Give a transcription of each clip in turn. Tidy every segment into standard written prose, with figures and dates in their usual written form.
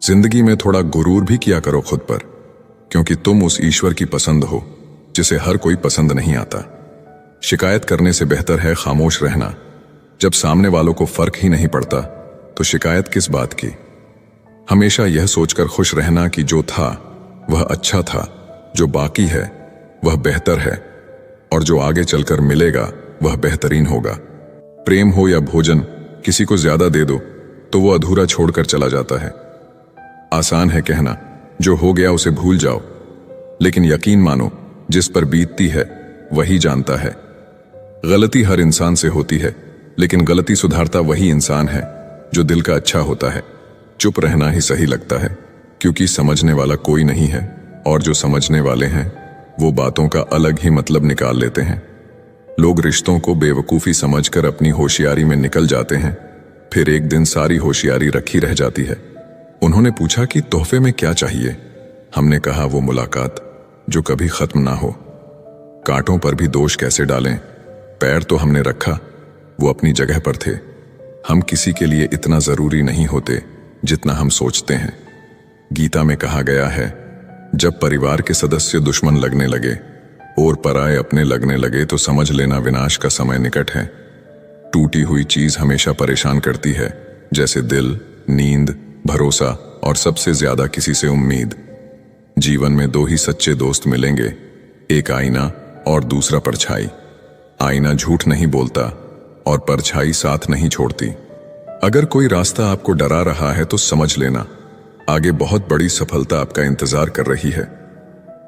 जिंदगी में थोड़ा गुरूर भी किया करो खुद पर, क्योंकि तुम उस ईश्वर की पसंद हो जिसे हर कोई पसंद नहीं आता। शिकायत करने से बेहतर है खामोश रहना। जब सामने वालों को फर्क ही नहीं पड़ता तो शिकायत किस बात की। हमेशा यह सोचकर खुश रहना कि जो था वह अच्छा था, जो बाकी है वह बेहतर है, और जो आगे चलकर मिलेगा वह बेहतरीन होगा। प्रेम हो या भोजन, किसी को ज्यादा दे दो तो वो अधूरा छोड़कर चला जाता है। आसान है कहना जो हो गया उसे भूल जाओ, लेकिन यकीन मानो जिस पर बीतती है वही जानता है। गलती हर इंसान से होती है, लेकिन गलती सुधारता वही इंसान है जो दिल का अच्छा होता है। चुप रहना ही सही लगता है, क्योंकि समझने वाला कोई नहीं है, और जो समझने वाले हैं वो बातों का अलग ही मतलब निकाल लेते हैं। लोग रिश्तों को बेवकूफ़ी समझकर अपनी होशियारी में निकल जाते हैं, फिर एक दिन सारी होशियारी रखी रह जाती है। उन्होंने पूछा कि तोहफे में क्या चाहिए। हमने कहा वो मुलाकात जो कभी खत्म ना हो। कांटों पर भी दोष कैसे डालें, पैर तो हमने रखा, वो अपनी जगह पर थे। हम किसी के लिए इतना जरूरी नहीं होते जितना हम सोचते हैं। गीता में कहा गया है, जब परिवार के सदस्य दुश्मन लगने लगे और पराए अपने लगने लगे तो समझ लेना विनाश का समय निकट है। टूटी हुई चीज हमेशा परेशान करती है, जैसे दिल, नींद, भरोसा और सबसे ज्यादा किसी से उम्मीद। जीवन में दो ही सच्चे दोस्त मिलेंगे, एक आईना और दूसरा परछाई। आईना झूठ नहीं बोलता और परछाई साथ नहीं छोड़ती। अगर कोई रास्ता आपको डरा रहा है तो समझ लेना आगे बहुत बड़ी सफलता आपका इंतजार कर रही है।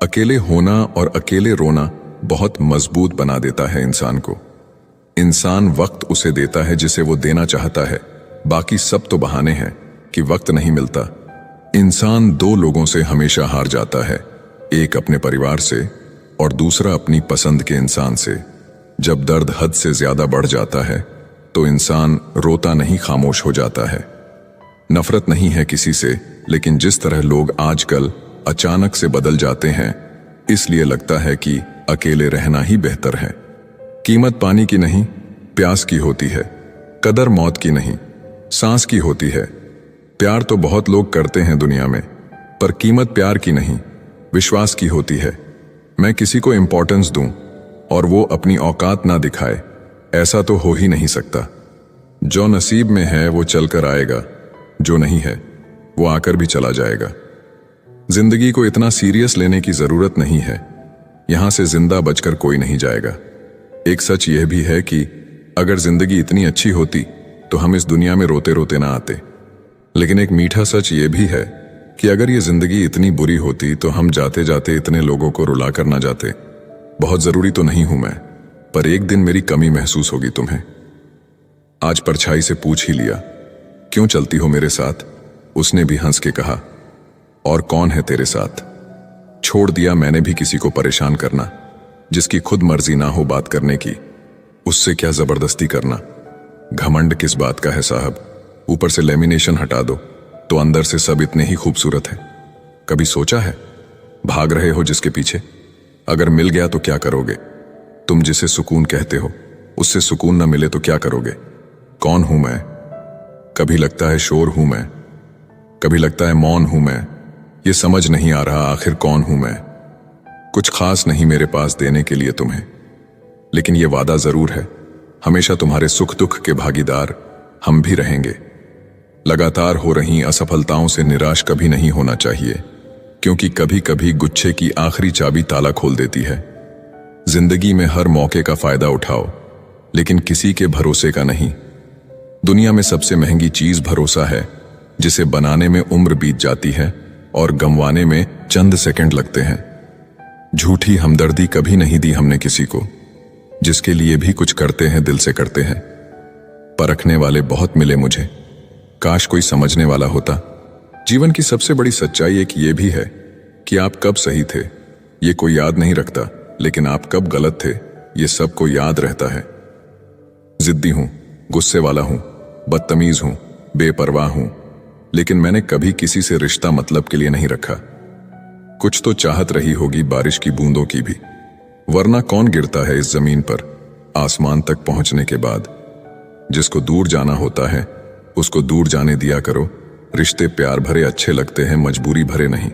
अकेले होना और अकेले रोना बहुत मजबूत बना देता है इंसान को। इंसान वक्त उसे देता है जिसे वो देना चाहता है, बाकी सब तो बहाने हैं कि वक्त नहीं मिलता। इंसान दो लोगों से हमेशा हार जाता है, एक अपने परिवार से और दूसरा अपनी पसंद के इंसान से। जब दर्द हद से ज्यादा बढ़ जाता है तो इंसान रोता नहीं, खामोश हो जाता है। नफरत नहीं है किसी से, लेकिन जिस तरह लोग आजकल अचानक से बदल जाते हैं, इसलिए लगता है कि अकेले रहना ही बेहतर है। कीमत पानी की नहीं, प्यास की होती है। कदर मौत की नहीं, सांस की होती है। प्यार तो बहुत लोग करते हैं दुनिया में, पर कीमत प्यार की नहीं, विश्वास की होती है। मैं किसी को इंपॉर्टेंस दूं और वो अपनी औकात ना दिखाए, ऐसा तो हो ही नहीं सकता। जो नसीब में है वो चलकर आएगा, जो नहीं है वो आकर भी चला जाएगा। जिंदगी को इतना सीरियस लेने की जरूरत नहीं है, यहां से जिंदा बचकर कोई नहीं जाएगा। एक सच यह भी है कि अगर जिंदगी इतनी अच्छी होती तो हम इस दुनिया में रोते रोते ना आते। लेकिन एक मीठा सच यह भी है कि अगर ये जिंदगी इतनी बुरी होती तो हम जाते जाते इतने लोगों को रुला कर ना जाते। बहुत जरूरी तो नहीं हूं मैं, पर एक दिन मेरी कमी महसूस होगी तुम्हें। आज परछाई से पूछ ही लिया, क्यों चलती हो मेरे साथ? उसने भी हंस के कहा, और कौन है तेरे साथ? छोड़ दिया मैंने भी किसी को परेशान करना, जिसकी खुद मर्जी ना हो बात करने की, उससे क्या जबरदस्ती करना। घमंड किस बात का है साहब? ऊपर से लेमिनेशन हटा दो तो अंदर से सब इतने ही खूबसूरत है। कभी सोचा है भाग रहे हो जिसके पीछे, अगर मिल गया तो क्या करोगे? तुम जिसे सुकून कहते हो उससे सुकून न मिले तो क्या करोगे? कौन हूं मैं? कभी लगता है शोर हूं मैं, कभी लगता है मौन हूं मैं। ये समझ नहीं आ रहा आखिर कौन हूं मैं। कुछ खास नहीं मेरे पास देने के लिए तुम्हें, लेकिन ये वादा जरूर है, हमेशा तुम्हारे सुख दुख के भागीदार हम भी रहेंगे। लगातार हो रही असफलताओं से निराश कभी नहीं होना चाहिए, क्योंकि कभी कभी गुच्छे की आखिरी चाबी ताला खोल देती है। जिंदगी में हर मौके का फायदा उठाओ, लेकिन किसी के भरोसे का नहीं। दुनिया में सबसे महंगी चीज भरोसा है, जिसे बनाने में उम्र बीत जाती है और गंवाने में चंद सेकंड लगते हैं। झूठी हमदर्दी कभी नहीं दी हमने किसी को, जिसके लिए भी कुछ करते हैं दिल से करते हैं। परखने वाले बहुत मिले मुझे, काश कोई समझने वाला होता। जीवन की सबसे बड़ी सच्चाई एक ये भी है कि आप कब सही थे ये कोई याद नहीं रखता, लेकिन आप कब गलत थे ये सबको याद रहता है। जिद्दी हूं, गुस्से वाला हूं, बदतमीज हूं, बेपरवाह हूं, लेकिन मैंने कभी किसी से रिश्ता मतलब के लिए नहीं रखा। कुछ तो चाहत रही होगी बारिश की बूंदों की भी, वरना कौन गिरता है इस जमीन पर आसमान तक पहुंचने के बाद। जिसको दूर जाना होता है उसको दूर जाने दिया करो, रिश्ते प्यार भरे अच्छे लगते हैं, मजबूरी भरे नहीं।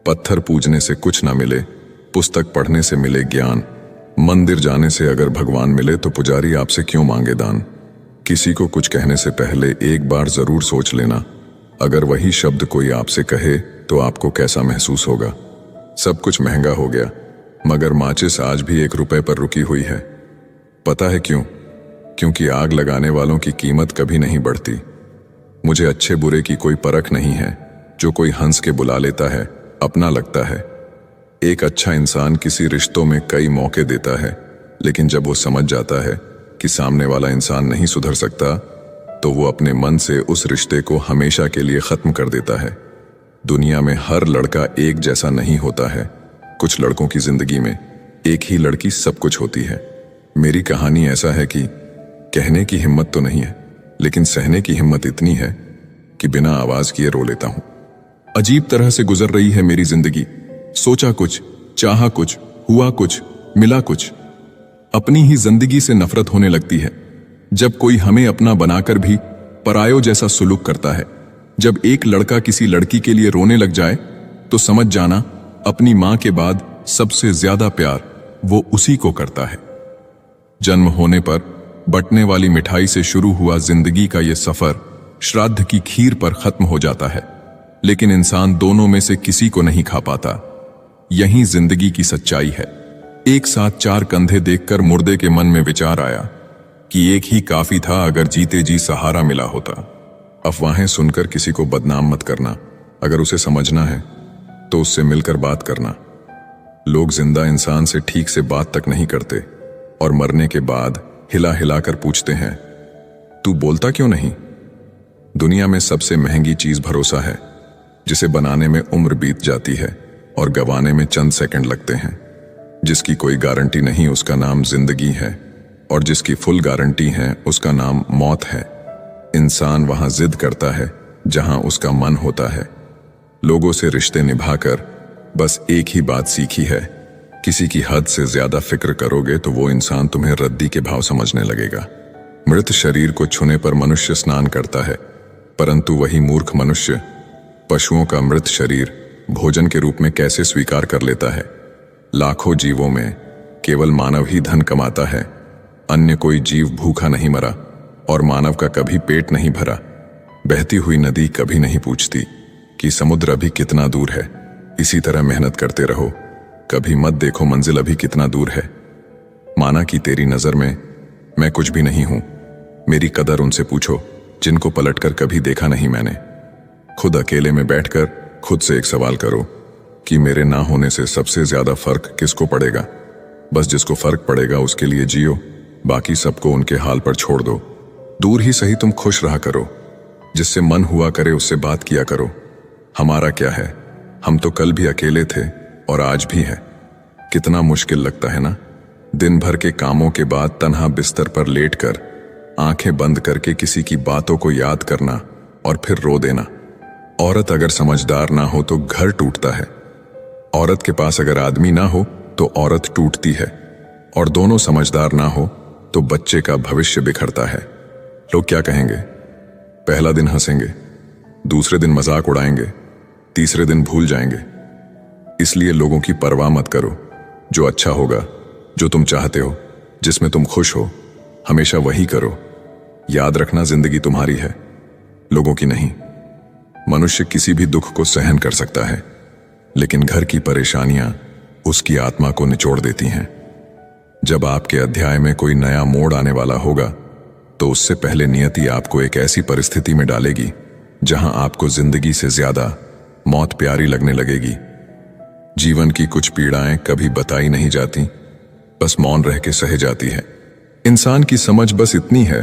पत्थर पूजने से कुछ ना मिले, पुस्तक पढ़ने से मिले ज्ञान। मंदिर जाने से अगर भगवान मिले तो पुजारी आपसे क्यों मांगे दान। किसी को कुछ कहने से पहले एक बार जरूर सोच लेना, अगर वही शब्द कोई आपसे कहे तो आपको कैसा महसूस होगा। सब कुछ महंगा हो गया, मगर माचिस आज भी 1 रुपए पर रुकी हुई है। पता है क्यों? क्योंकि आग लगाने वालों की कीमत कभी नहीं बढ़ती। मुझे अच्छे बुरे की कोई परख नहीं है। जो कोई हंस के बुला लेता है अपना लगता है। एक अच्छा इंसान किसी रिश्तों में कई मौके देता है, लेकिन जब वो समझ जाता है कि सामने वाला इंसान नहीं सुधर सकता, तो वो अपने मन से उस रिश्ते को हमेशा के लिए खत्म कर देता है। दुनिया में हर लड़का एक जैसा नहीं होता है। कुछ लड़कों की जिंदगी में एक ही लड़की सब कुछ होती है। मेरी कहानी ऐसा है कि कहने की हिम्मत तो नहीं है, लेकिन सहने की हिम्मत इतनी है कि बिना आवाज किए रो लेता हूं। अजीब तरह से गुजर रही है मेरी जिंदगी। सोचा कुछ, चाहा कुछ, हुआ कुछ, मिला कुछ। अपनी ही जिंदगी से नफरत होने लगती है जब कोई हमें अपना बनाकर भी परायों जैसा सुलूक करता है। जब एक लड़का किसी लड़की के लिए रोने लग जाए तो समझ जाना अपनी मां के बाद सबसे ज्यादा प्यार वो उसी को करता है। जन्म होने पर बंटने वाली मिठाई से शुरू हुआ जिंदगी का ये सफर श्राद्ध की खीर पर खत्म हो जाता है, लेकिन इंसान दोनों में से किसी को नहीं खा पाता। यही जिंदगी की सच्चाई है। एक साथ 4 कंधे देखकर मुर्दे के मन में विचार आया कि एक ही काफी था अगर जीते जी सहारा मिला होता। अफवाहें सुनकर किसी को बदनाम मत करना। अगर उसे समझना है तो उससे मिलकर बात करना। लोग जिंदा इंसान से ठीक से बात तक नहीं करते और मरने के बाद हिला हिलाकर पूछते हैं, तू बोलता क्यों नहीं? दुनिया में सबसे महंगी चीज भरोसा है, जिसे बनाने में उम्र बीत जाती है और गंवाने में चंद सेकंड लगते हैं। जिसकी कोई गारंटी नहीं उसका नाम जिंदगी है, और जिसकी फुल गारंटी है उसका नाम मौत है। इंसान वहां जिद करता है जहां उसका मन होता है। लोगों से रिश्ते निभाकर बस एक ही बात सीखी है, किसी की हद से ज्यादा फिक्र करोगे तो वो इंसान तुम्हें रद्दी के भाव समझने लगेगा। मृत शरीर को छूने पर मनुष्य स्नान करता है, परंतु वही मूर्ख मनुष्य पशुओं का मृत शरीर भोजन के रूप में कैसे स्वीकार कर लेता है। लाखों जीवों में केवल मानव ही धन कमाता है। अन्य कोई जीव भूखा नहीं मरा और मानव का कभी पेट नहीं भरा। बहती हुई नदी कभी नहीं पूछती कि समुद्र अभी कितना दूर है। इसी तरह मेहनत करते रहो, कभी मत देखो मंजिल अभी कितना दूर है। माना कि तेरी नजर में मैं कुछ भी नहीं हूं, मेरी कदर उनसे पूछो जिनको पलटकर कभी देखा नहीं मैंने। खुद अकेले में बैठकर खुद से एक सवाल करो कि मेरे ना होने से सबसे ज्यादा फर्क किसको पड़ेगा। बस जिसको फर्क पड़ेगा उसके लिए जियो, बाकी सबको उनके हाल पर छोड़ दो। दूर ही सही तुम खुश रहा करो, जिससे मन हुआ करे उससे बात किया करो। हमारा क्या है, हम तो कल भी अकेले थे और आज भी है। कितना मुश्किल लगता है ना, दिन भर के कामों के बाद तन्हा बिस्तर पर लेटकर आंखें बंद करके किसी की बातों को याद करना और फिर रो देना। औरत अगर समझदार ना हो तो घर टूटता है। औरत के पास अगर आदमी ना हो तो औरत टूटती है, और दोनों समझदार ना हो तो बच्चे का भविष्य बिखरता है। लोग क्या कहेंगे? पहला दिन हंसेंगे, दूसरे दिन मजाक उड़ाएंगे, तीसरे दिन भूल जाएंगे। इसलिए लोगों की परवाह मत करो। जो अच्छा होगा, जो तुम चाहते हो, जिसमें तुम खुश हो, हमेशा वही करो। याद रखना जिंदगी तुम्हारी है, लोगों की नहीं। मनुष्य किसी भी दुख को सहन कर सकता है, लेकिन घर की परेशानियां उसकी आत्मा को निचोड़ देती हैं। जब आपके अध्याय में कोई नया मोड़ आने वाला होगा तो उससे पहले नियति आपको एक ऐसी परिस्थिति में डालेगी जहां आपको जिंदगी से ज्यादा मौत प्यारी लगने लगेगी। जीवन की कुछ पीड़ाएं कभी बताई नहीं जाती, बस मौन रह के सहे जाती है। इंसान की समझ बस इतनी है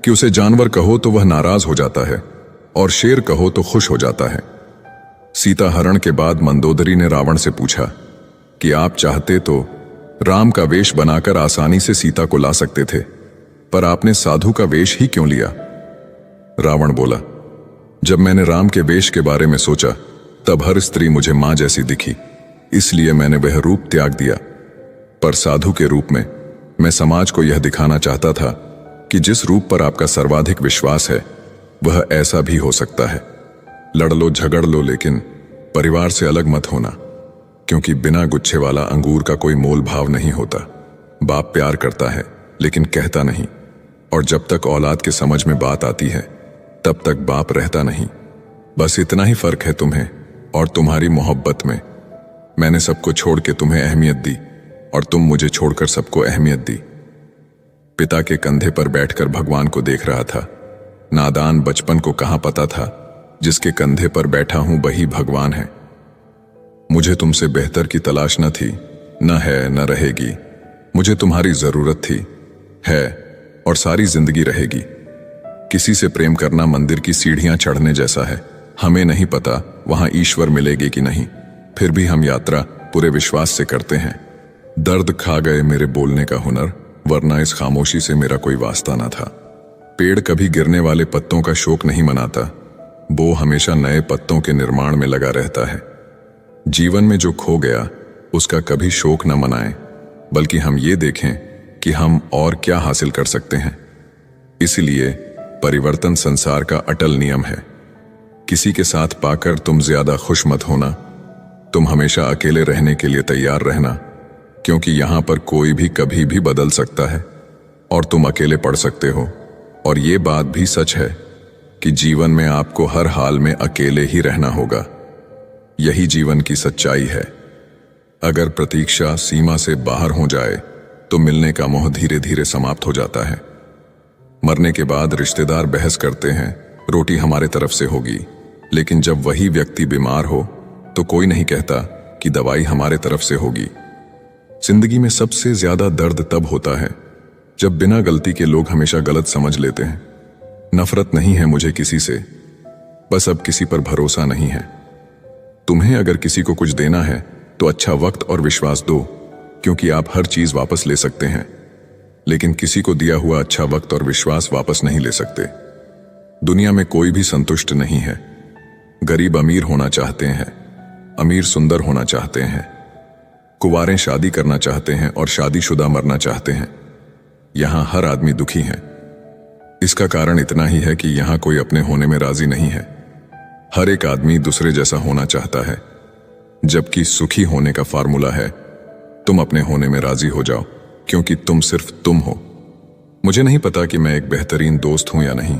कि उसे जानवर कहो तो वह नाराज हो जाता है और शेर कहो तो खुश हो जाता है। सीता हरण के बाद मंदोदरी ने रावण से पूछा कि आप चाहते तो राम का वेश बनाकर आसानी से सीता को ला सकते थे, पर आपने साधु का वेश ही क्यों लिया? रावण बोला, जब मैंने राम के वेश के बारे में सोचा तब हर स्त्री मुझे मां जैसी दिखी, इसलिए मैंने वह रूप त्याग दिया। पर साधु के रूप में मैं समाज को यह दिखाना चाहता था कि जिस रूप पर आपका सर्वाधिक विश्वास है वह ऐसा भी हो सकता है। लड़ लो झगड़ लो, लेकिन परिवार से अलग मत होना, क्योंकि बिना गुच्छे वाला अंगूर का कोई मोल भाव नहीं होता। बाप प्यार करता है लेकिन कहता नहीं, और जब तक औलाद के समझ में बात आती है तब तक बाप रहता नहीं। बस इतना ही फर्क है तुम्हें और तुम्हारी मोहब्बत में। मैंने सबको छोड़ के तुम्हें अहमियत दी और तुम मुझे छोड़कर सबको अहमियत दी। पिता के कंधे पर बैठकर भगवान को देख रहा था। नादान बचपन को कहां पता था जिसके कंधे पर बैठा हूं वही भगवान है। मुझे तुमसे बेहतर की तलाश न थी, न है न रहेगी। मुझे तुम्हारी जरूरत थी, है और सारी जिंदगी रहेगी। किसी से प्रेम करना मंदिर की सीढ़ियां चढ़ने जैसा है। हमें नहीं पता वहां ईश्वर मिलेगी कि नहीं, फिर भी हम यात्रा पूरे विश्वास से करते हैं। दर्द खा गए मेरे बोलने का हुनर, वरना इस खामोशी से मेरा कोई वास्ता ना था। पेड़ कभी गिरने वाले पत्तों का शोक नहीं मनाता, वो हमेशा नए पत्तों के निर्माण में लगा रहता है। जीवन में जो खो गया उसका कभी शोक न मनाएं, बल्कि हम ये देखें कि हम और क्या हासिल कर सकते हैं। इसलिए परिवर्तन संसार का अटल नियम है। किसी के साथ पाकर तुम ज्यादा खुश मत होना। तुम हमेशा अकेले रहने के लिए तैयार रहना, क्योंकि यहां पर कोई भी कभी भी बदल सकता है और तुम अकेले पड़ सकते हो। और ये बात भी सच है कि जीवन में आपको हर हाल में अकेले ही रहना होगा। यही जीवन की सच्चाई है। अगर प्रतीक्षा सीमा से बाहर हो जाए तो मिलने का मोह धीरे धीरे समाप्त हो जाता है। मरने के बाद रिश्तेदार बहस करते हैं रोटी हमारे तरफ से होगी, लेकिन जब वही व्यक्ति बीमार हो तो कोई नहीं कहता कि दवाई हमारे तरफ से होगी। जिंदगी में सबसे ज्यादा दर्द तब होता है जब बिना गलती के लोग हमेशा गलत समझ लेते हैं। नफरत नहीं है मुझे किसी से, बस अब किसी पर भरोसा नहीं है। तुम्हें अगर किसी को कुछ देना है तो अच्छा वक्त और विश्वास दो, क्योंकि आप हर चीज वापस ले सकते हैं, लेकिन किसी को दिया हुआ अच्छा वक्त और विश्वास वापस नहीं ले सकते। दुनिया में कोई भी संतुष्ट नहीं है। गरीब अमीर होना चाहते हैं, अमीर सुंदर होना चाहते हैं, कुंवारे शादी करना चाहते हैं और शादीशुदा मरना चाहते हैं। यहां हर आदमी दुखी है। इसका कारण इतना ही है कि यहां कोई अपने होने में राजी नहीं है। हर एक आदमी दूसरे जैसा होना चाहता है, जबकि सुखी होने का फार्मूला है तुम अपने होने में राजी हो जाओ, क्योंकि तुम सिर्फ तुम हो। मुझे नहीं पता कि मैं एक बेहतरीन दोस्त हूं या नहीं,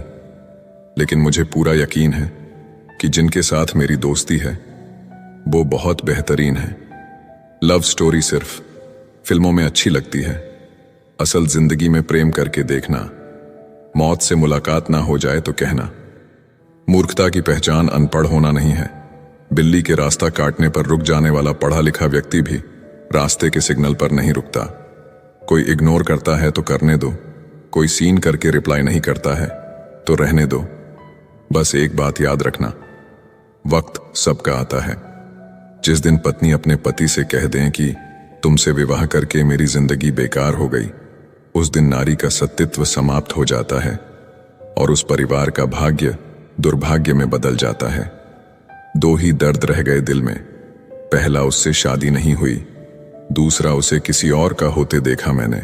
लेकिन मुझे पूरा यकीन है कि जिनके साथ मेरी दोस्ती है वो बहुत बेहतरीन है। लव स्टोरी सिर्फ फिल्मों में अच्छी लगती है, असल जिंदगी में प्रेम करके देखना। मौत से मुलाकात ना हो जाए तो कहना। मूर्खता की पहचान अनपढ़ होना नहीं है। बिल्ली के रास्ता काटने पर रुक जाने वाला पढ़ा लिखा व्यक्ति भी रास्ते के सिग्नल पर नहीं रुकता। कोई इग्नोर करता है तो करने दो, कोई सीन करके रिप्लाई नहीं करता है तो रहने दो। बस एक बात याद रखना, वक्त सबका आता है। जिस दिन पत्नी अपने पति से कह दें कि तुमसे विवाह करके मेरी जिंदगी बेकार हो गई, उस दिन नारी का सतीत्व समाप्त हो जाता है और उस परिवार का भाग्य दुर्भाग्य में बदल जाता है। दो ही दर्द रह गए दिल में। पहला उससे शादी नहीं हुई, दूसरा उसे किसी और का होते देखा मैंने।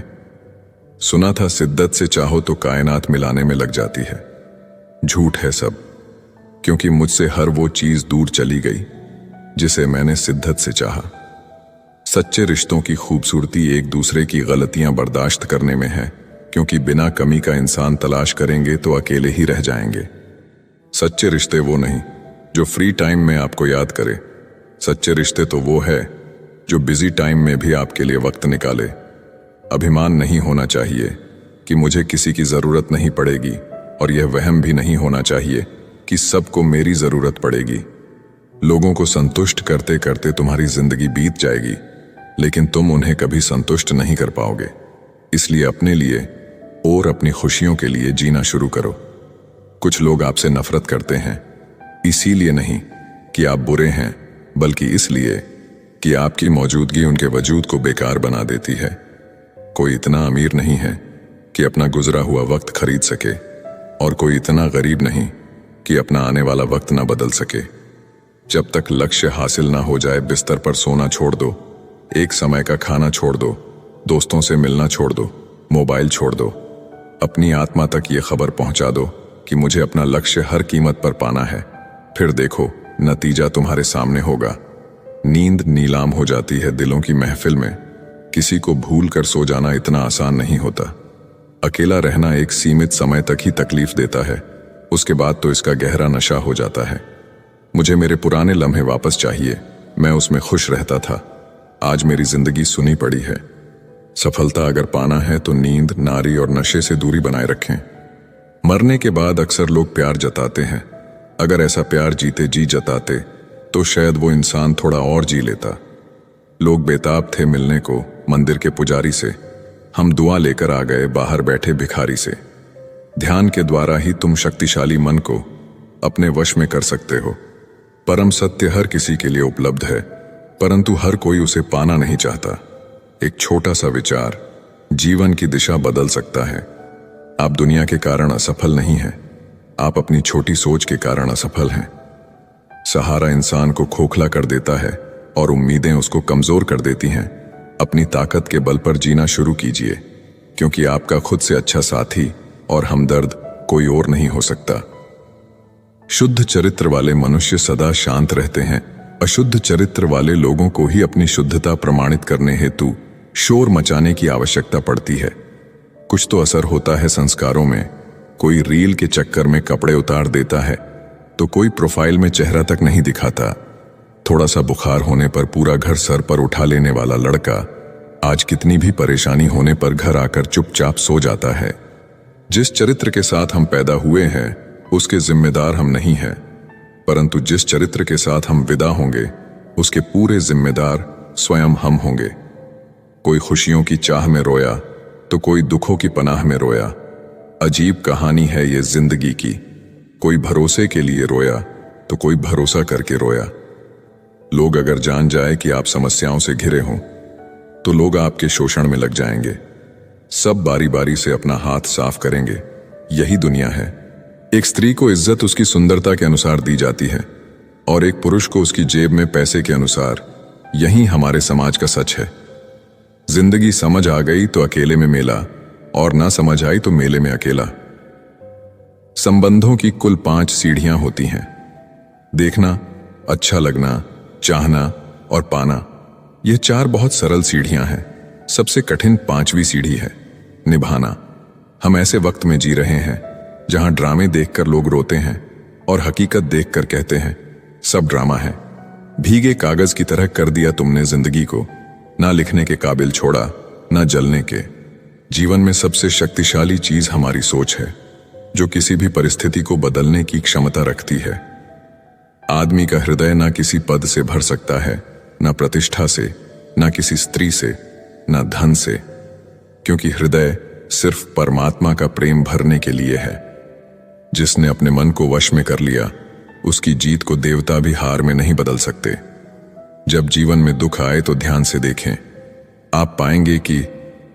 सुना था शिद्दत से चाहो तो कायनात मिलाने में लग जाती है। झूठ है सब, क्योंकि मुझसे हर वो चीज दूर चली गई जिसे मैंने शिद्दत से चाहा। सच्चे रिश्तों की खूबसूरती एक दूसरे की गलतियां बर्दाश्त करने में है, क्योंकि बिना कमी का इंसान तलाश करेंगे तो अकेले ही रह जाएंगे। सच्चे रिश्ते वो नहीं जो फ्री टाइम में आपको याद करे। सच्चे रिश्ते तो वो है जो बिजी टाइम में भी आपके लिए वक्त निकाले। अभिमान नहीं होना चाहिए कि मुझे किसी की जरूरत नहीं पड़ेगी, और यह वहम भी नहीं होना चाहिए कि सबको मेरी जरूरत पड़ेगी। लोगों को संतुष्ट करते करते तुम्हारी जिंदगी बीत जाएगी, लेकिन तुम उन्हें कभी संतुष्ट नहीं कर पाओगे। इसलिए अपने लिए और अपनी खुशियों के लिए जीना शुरू करो। कुछ लोग आपसे नफरत करते हैं, इसीलिए नहीं कि आप बुरे हैं, बल्कि इसलिए कि आपकी मौजूदगी उनके वजूद को बेकार बना देती है। कोई इतना अमीर नहीं है कि अपना गुजरा हुआ वक्त खरीद सके, और कोई इतना गरीब नहीं कि अपना आने वाला वक्त ना बदल सके। जब तक लक्ष्य हासिल ना हो जाए बिस्तर पर सोना छोड़ दो, एक समय का खाना छोड़ दो, दोस्तों से मिलना छोड़ दो, मोबाइल छोड़ दो। अपनी आत्मा तक ये खबर पहुंचा दो कि मुझे अपना लक्ष्य हर कीमत पर पाना है, फिर देखो, नतीजा तुम्हारे सामने होगा। नींद नीलाम हो जाती है दिलों की महफिल में। किसी को भूल कर सो जाना इतना आसान नहीं होता। अकेला रहना एक सीमित समय तक ही तकलीफ देता है, उसके बाद तो इसका गहरा नशा हो जाता है। मुझे मेरे पुराने लम्हे वापस चाहिए, मैं उसमें खुश रहता था। आज मेरी जिंदगी सुनी पड़ी है। सफलता अगर पाना है तो नींद, नारी और नशे से दूरी बनाए रखें। मरने के बाद अक्सर लोग प्यार जताते हैं। अगर ऐसा प्यार जीते जी जताते तो शायद वो इंसान थोड़ा और जी लेता। लोग बेताब थे मिलने को मंदिर के पुजारी से। हम दुआ लेकर आ गए बाहर बैठे भिखारी से। ध्यान के द्वारा ही तुम शक्तिशाली मन को अपने वश में कर सकते हो। परम सत्य हर किसी के लिए उपलब्ध है, परंतु हर कोई उसे पाना नहीं चाहता। एक छोटा सा विचार जीवन की दिशा बदल सकता है। आप दुनिया के कारण असफल नहीं हैं, आप अपनी छोटी सोच के कारण असफल हैं। सहारा इंसान को खोखला कर देता है और उम्मीदें उसको कमजोर कर देती हैं। अपनी ताकत के बल पर जीना शुरू कीजिए, क्योंकि आपका खुद से अच्छा साथी और हमदर्द कोई और नहीं हो सकता। शुद्ध चरित्र वाले मनुष्य सदा शांत रहते हैं। अशुद्ध चरित्र वाले लोगों को ही अपनी शुद्धता प्रमाणित करने हेतु शोर मचाने की आवश्यकता पड़ती है। कुछ तो असर होता है संस्कारों में। कोई रील के चक्कर में कपड़े उतार देता है तो कोई प्रोफाइल में चेहरा तक नहीं दिखाता। थोड़ा सा बुखार होने पर पूरा घर सर पर उठा लेने वाला लड़का आज कितनी भी परेशानी होने पर घर आकर चुपचाप सो जाता है। जिस चरित्र के साथ हम पैदा हुए हैं उसके जिम्मेदार हम नहीं हैं, परंतु जिस चरित्र के साथ हम विदा होंगे उसके पूरे जिम्मेदार स्वयं हम होंगे। कोई खुशियों की चाह में रोया तो कोई दुखों की पनाह में रोया। अजीब कहानी है ये जिंदगी की। कोई भरोसे के लिए रोया तो कोई भरोसा करके रोया। लोग अगर जान जाए कि आप समस्याओं से घिरे हों तो लोग आपके शोषण में लग जाएंगे। सब बारी बारी से अपना हाथ साफ करेंगे। यही दुनिया है। एक स्त्री को इज्जत उसकी सुंदरता के अनुसार दी जाती है और एक पुरुष को उसकी जेब में पैसे के अनुसार। यही हमारे समाज का सच है। जिंदगी समझ आ गई तो अकेले में मेला, और ना समझ आई तो मेले में अकेला। संबंधों की कुल 5 सीढ़ियां होती हैं। देखना, अच्छा लगना, चाहना और पाना। ये 4 बहुत सरल सीढ़ियां हैं। सबसे कठिन 5वीं सीढ़ी है निभाना। हम ऐसे वक्त में जी रहे हैं जहां ड्रामे देखकर लोग रोते हैं और हकीकत देखकर कहते हैं सब ड्रामा है। भीगे कागज की तरह कर दिया तुमने जिंदगी को, ना लिखने के काबिल छोड़ा, ना जलने के। जीवन में सबसे शक्तिशाली चीज हमारी सोच है, जो किसी भी परिस्थिति को बदलने की क्षमता रखती है। आदमी का हृदय ना किसी पद से भर सकता है, ना प्रतिष्ठा से, ना किसी स्त्री से, ना धन से, क्योंकि हृदय सिर्फ परमात्मा का प्रेम भरने के लिए है। जिसने अपने मन को वश में कर लिया, उसकी जीत को देवता भी हार में नहीं बदल सकते। जब जीवन में दुख आए तो ध्यान से देखें। आप पाएंगे कि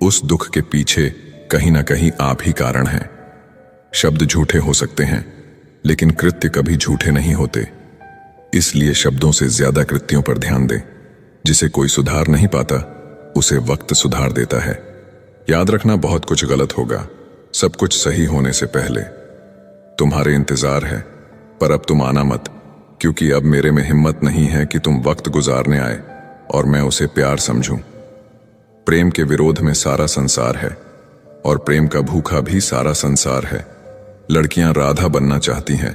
उस दुख के पीछे कहीं ना कहीं आप ही कारण हैं। शब्द झूठे हो सकते हैं, लेकिन कृत्य कभी झूठे नहीं होते। इसलिए शब्दों से ज्यादा कृत्यों पर ध्यान दें। जिसे कोई सुधार नहीं पाता, उसे वक्त सुधार देता है। याद रखना, बहुत कुछ गलत होगा सब कुछ सही होने से पहले। तुम्हारे इंतजार है, पर अब तुम आना मत, क्योंकि अब मेरे में हिम्मत नहीं है कि तुम वक्त गुजारने आए और मैं उसे प्यार समझूं। प्रेम के विरोध में सारा संसार है और प्रेम का भूखा भी सारा संसार है। लड़कियां राधा बनना चाहती हैं,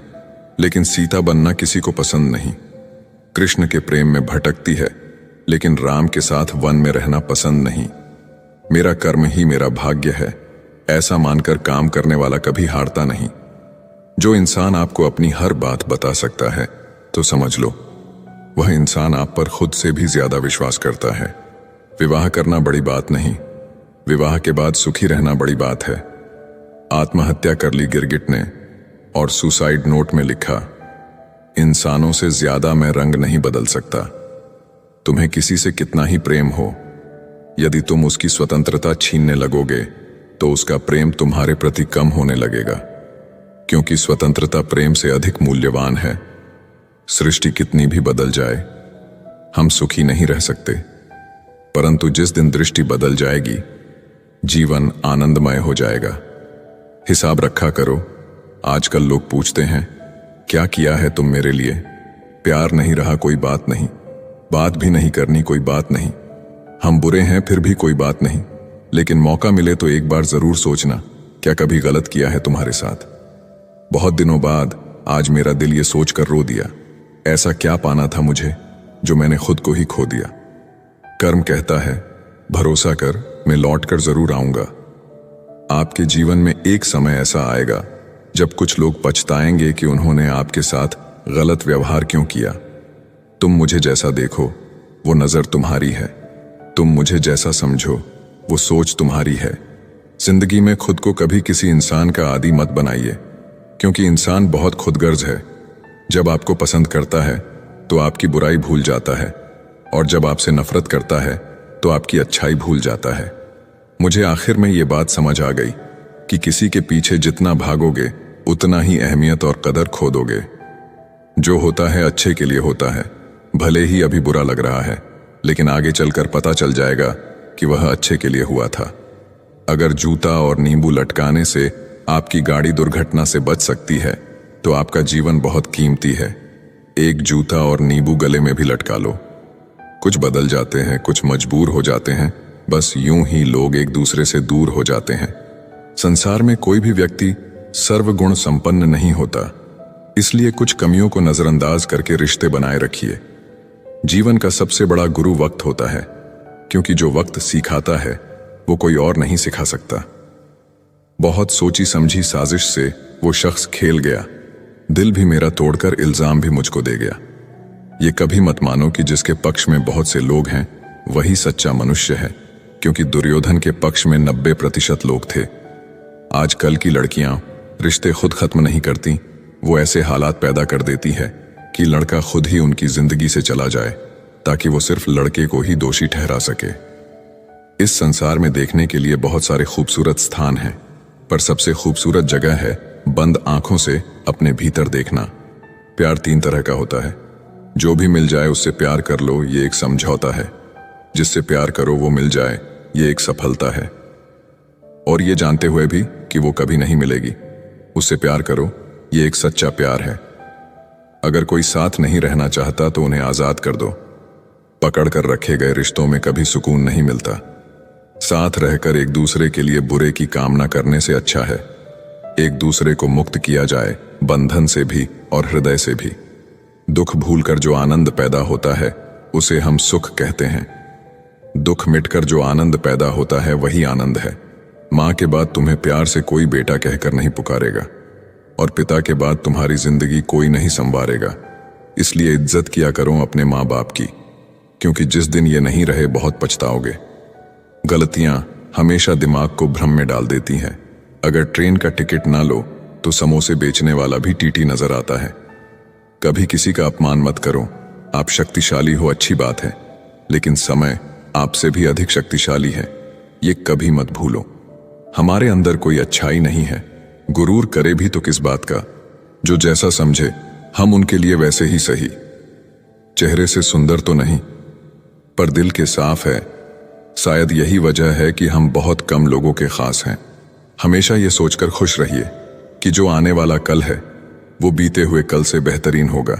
लेकिन सीता बनना किसी को पसंद नहीं। कृष्ण के प्रेम में भटकती है, लेकिन राम के साथ वन में रहना पसंद नहीं। मेरा कर्म ही मेरा भाग्य है, ऐसा मानकर काम करने वाला कभी हारता नहीं। जो इंसान आपको अपनी हर बात बता सकता है तो समझ लो वह इंसान आप पर खुद से भी ज्यादा विश्वास करता है। विवाह करना बड़ी बात नहीं, विवाह के बाद सुखी रहना बड़ी बात है। आत्महत्या कर ली गिरगिट ने और सुसाइड नोट में लिखा, इंसानों से ज्यादा मैं रंग नहीं बदल सकता। तुम्हें किसी से कितना ही प्रेम हो, यदि तुम उसकी स्वतंत्रता छीनने लगोगे तो उसका प्रेम तुम्हारे प्रति कम होने लगेगा, क्योंकि स्वतंत्रता प्रेम से अधिक मूल्यवान है। सृष्टि कितनी भी बदल जाए, हम सुखी नहीं रह सकते, परंतु जिस दिन दृष्टि बदल जाएगी, जीवन आनंदमय हो जाएगा। हिसाब रखा करो। आजकल लोग पूछते हैं क्या किया है तुम मेरे लिए? प्यार नहीं रहा कोई बात नहीं, बात भी नहीं करनी कोई बात नहीं। हम बुरे हैं फिर भी कोई बात नहीं, लेकिन मौका मिले तो एक बार जरूर सोचना, क्या कभी गलत किया है तुम्हारे साथ? बहुत दिनों बाद आज मेरा दिल ये सोचकर रो दिया, ऐसा क्या पाना था मुझे जो मैंने खुद को ही खो दिया। कर्म कहता है भरोसा कर, मैं लौट कर जरूर आऊंगा। आपके जीवन में एक समय ऐसा आएगा जब कुछ लोग पछताएंगे कि उन्होंने आपके साथ गलत व्यवहार क्यों किया। तुम मुझे जैसा देखो वो नजर तुम्हारी है, तुम मुझे जैसा समझो वो सोच तुम्हारी है। जिंदगी में खुद को कभी किसी इंसान का आदी मत बनाइए, क्योंकि इंसान बहुत खुदगर्ज है। जब आपको पसंद करता है तो आपकी बुराई भूल जाता है, और जब आपसे नफरत करता है तो आपकी अच्छाई भूल जाता है। मुझे आखिर में ये बात समझ आ गई कि किसी के पीछे जितना भागोगे उतना ही अहमियत और कदर खो दोगे। जो होता है अच्छे के लिए होता है, भले ही अभी बुरा लग रहा है, लेकिन आगे चलकर पता चल जाएगा कि वह अच्छे के लिए हुआ था। अगर जूता और नींबू लटकाने से आपकी गाड़ी दुर्घटना से बच सकती है तो आपका जीवन बहुत कीमती है। एक जूता और नींबू गले में भी लटका लो। कुछ बदल जाते हैं, कुछ मजबूर हो जाते हैं, बस यूं ही लोग एक दूसरे से दूर हो जाते हैं। संसार में कोई भी व्यक्ति सर्वगुण संपन्न नहीं होता, इसलिए कुछ कमियों को नजरअंदाज करके रिश्ते बनाए रखिए। जीवन का सबसे बड़ा गुरु वक्त होता है, क्योंकि जो वक्त सिखाता है वो कोई और नहीं सिखा सकता। बहुत सोची समझी साजिश से वो शख्स खेल गया, दिल भी मेरा तोड़कर इल्जाम भी मुझको दे गया। ये कभी मत मानो कि जिसके पक्ष में बहुत से लोग हैं वही सच्चा मनुष्य है, क्योंकि दुर्योधन के पक्ष में 90% लोग थे। आजकल की लड़कियां रिश्ते खुद खत्म नहीं करती, वो ऐसे हालात पैदा कर देती है कि लड़का खुद ही उनकी जिंदगी से चला जाए, ताकि वो सिर्फ लड़के को ही दोषी ठहरा सके। इस संसार में देखने के लिए बहुत सारे खूबसूरत स्थान हैं, पर सबसे खूबसूरत जगह है बंद आंखों से अपने भीतर देखना। प्यार 3 तरह का होता है। जो भी मिल जाए उससे प्यार कर लो, ये एक समझौता है। जिससे प्यार करो वो मिल जाए, ये एक सफलता है। और ये जानते हुए भी कि वो कभी नहीं मिलेगी, उससे प्यार करो, ये एक सच्चा प्यार है। अगर कोई साथ नहीं रहना चाहता तो उन्हें आजाद कर दो। पकड़ कर रखे गए रिश्तों में कभी सुकून नहीं मिलता। साथ रहकर एक दूसरे के लिए बुरे की कामना करने से अच्छा है एक दूसरे को मुक्त किया जाए, बंधन से भी और हृदय से भी। दुख भूलकर जो आनंद पैदा होता है उसे हम सुख कहते हैं। दुख मिटकर जो आनंद पैदा होता है वही आनंद है। माँ के बाद तुम्हें प्यार से कोई बेटा कहकर नहीं पुकारेगा, और पिता के बाद तुम्हारी जिंदगी कोई नहीं संवारेगा। इसलिए इज्जत किया करो अपने माँ बाप की, क्योंकि जिस दिन ये नहीं रहे बहुत पछताओगे। गलतियां हमेशा दिमाग को भ्रम में डाल देती हैं। अगर ट्रेन का टिकट ना लो तो समोसे बेचने वाला भी टीटी नजर आता है। कभी किसी का अपमान मत करो। आप शक्तिशाली हो अच्छी बात है, लेकिन समय आपसे भी अधिक शक्तिशाली है, ये कभी मत भूलो। हमारे अंदर कोई अच्छाई नहीं है, गुरूर करे भी तो किस बात का। जो जैसा समझे हम उनके लिए वैसे ही सही। चेहरे से सुंदर तो नहीं, पर दिल के साफ है। शायद यही वजह है कि हम बहुत कम लोगों के खास हैं। हमेशा ये सोचकर खुश रहिए कि जो आने वाला कल है वो बीते हुए कल से बेहतरीन होगा।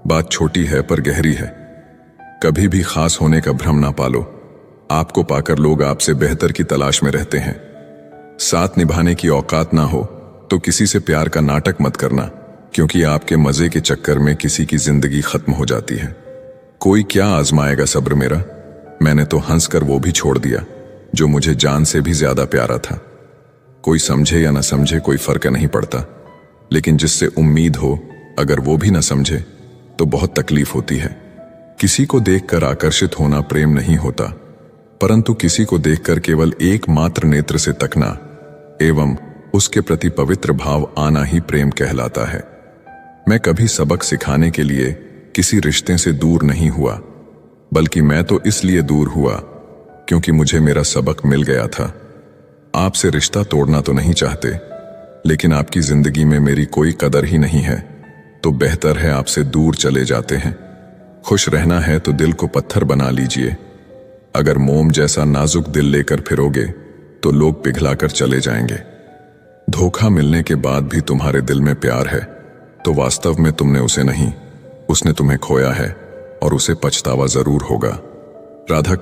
बात छोटी है पर गहरी है। कभी भी खास होने का भ्रम ना पालो। आपको पाकर लोग आपसे बेहतर की तलाश में रहते हैं। साथ निभाने की औकात ना हो तो किसी से प्यार का नाटक मत करना, क्योंकि आपके मजे के चक्कर में किसी की जिंदगी खत्म हो जाती है। कोई क्या आजमाएगा सब्र मेरा। मैंने तो हंसकर वो भी छोड़ दिया जो मुझे जान से भी ज्यादा प्यारा था। कोई समझे या ना समझे कोई फर्क नहीं पड़ता, लेकिन जिससे उम्मीद हो अगर वो भी ना समझे तो बहुत तकलीफ होती है। किसी को देखकर आकर्षित होना प्रेम नहीं होता, परंतु किसी को देखकर केवल एकमात्र नेत्र से तकना एवं उसके प्रति पवित्र भाव आना ही प्रेम कहलाता है। मैं कभी सबक सिखाने के लिए किसी रिश्ते से दूर नहीं हुआ, बल्कि मैं तो इसलिए दूर हुआ क्योंकि मुझे मेरा सबक मिल गया था। आपसे रिश्ता तोड़ना तो नहीं चाहते, लेकिन आपकी जिंदगी में मेरी कोई कदर ही नहीं है तो बेहतर है आपसे दूर चले जाते हैं। खुश रहना है तो दिल को पत्थर बना लीजिए। अगर मोम जैसा नाजुक दिल लेकर फिरोगे तो लोग पिघलाकर चले जाएंगे। धोखा मिलने के बाद भी तुम्हारे दिल में प्यार है तो वास्तव में तुमने उसे नहीं, उसने तुम्हें खोया है और उसे पछतावा जरूर होगा। राधा